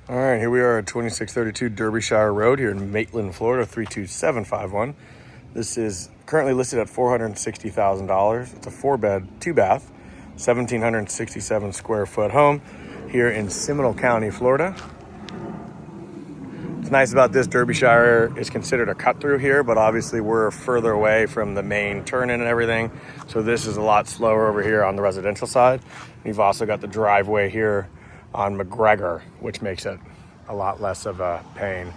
All right, here we are at 2632 Derbyshire Road here in Maitland, Florida, 32751. This is currently listed at $460,000. It's a 4-bed, 2-bath, 1,767 square foot home here in Seminole County, Florida. What's nice about this, Derbyshire is considered a cut through here, but obviously we're further away from the main turn-in and everything. So this is a lot slower over here on the residential side. You've also got the driveway here on McGregor, which makes it a lot less of a pain.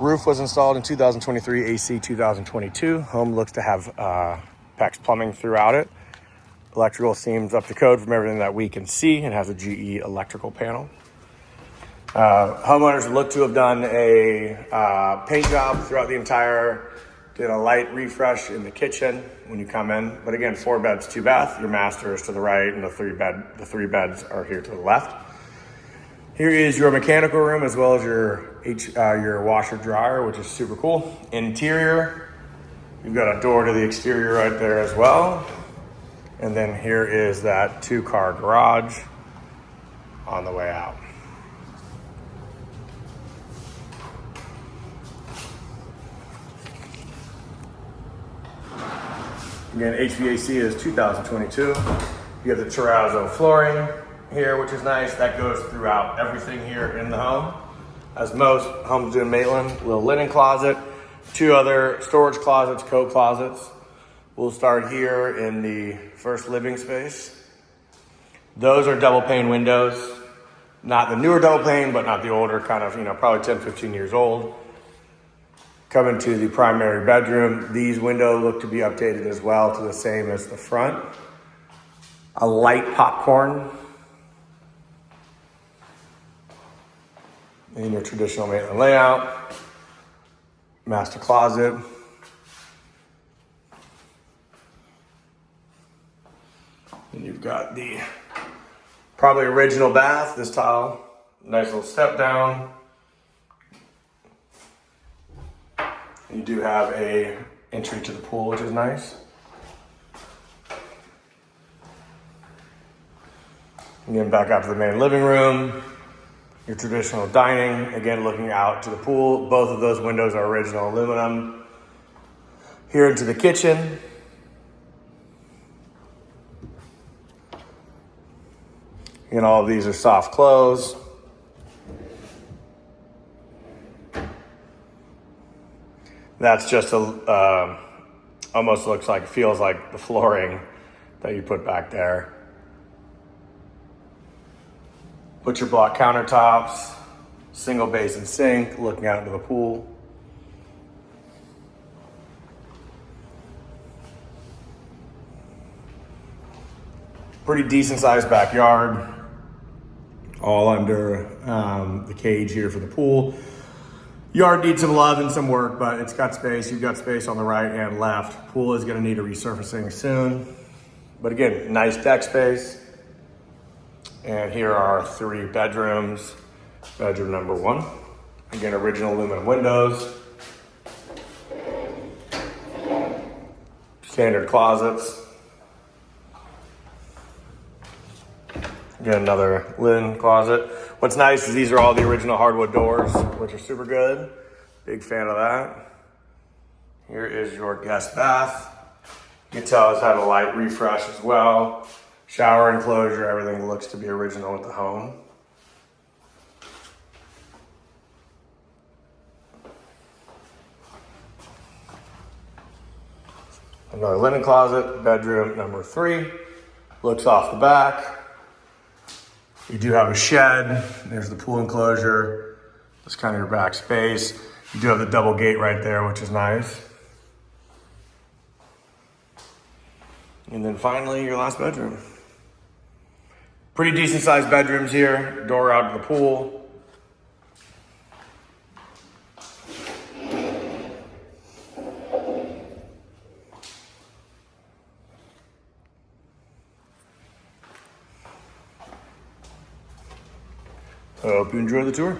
Roof was installed in 2023, AC 2022. Home looks to have PEX plumbing throughout it. Electrical seems up to code from everything that we can see and has a GE electrical panel. Homeowners look to have done a paint job throughout the entire, did a light refresh in the kitchen when you come in. But again, 4 beds, 2 bath. Your master is to the right, and the three beds are here to the left. Here is your mechanical room as well as your washer dryer, which is super cool. Interior, you've got a door to the exterior right there as well. And then here is that 2-car garage on the way out. Again, HVAC is 2022. You have the terrazzo flooring here, which is nice. That goes throughout everything here in the home. As most homes do in Maitland, little linen closet, 2 other storage closets, coat closets. We'll start here in the first living space. Those are double pane windows. Not the newer double pane, but not the older kind of, probably 10, 15 years old. Coming to the primary bedroom, these windows look to be updated as well to the same as the front. A light popcorn in your traditional Maitland layout. Master closet. And you've got the probably original bath, this tile. Nice little step down. You do have a entry to the pool, which is nice. Again, back out to the main living room. Your traditional dining, again, looking out to the pool. Both of those windows are original aluminum. Here into the kitchen. Again, all of these are soft close. That's just almost feels like the flooring that you put back there. Butcher block countertops, single basin sink, looking out into the pool. Pretty decent sized backyard, all under the cage here for the pool. Yard needs some love and some work, but it's got space. You've got space on the right and left. Pool is gonna need a resurfacing soon. But again, nice deck space. And here are 3 bedrooms. Bedroom number 1. Again, original aluminum windows. Standard closets. Again, another linen closet. What's nice is these are all the original hardwood doors, which are super good. Big fan of that. Here is your guest bath. You can tell it's had a light refresh as well. Shower enclosure, everything looks to be original with the home. Another linen closet, bedroom number 3. Looks off the back. You do have a shed. There's the pool enclosure. That's kind of your back space. You do have the double gate right there, which is nice. And then finally, your last bedroom. Pretty decent sized bedrooms here. Door out to the pool. I hope you enjoy the tour.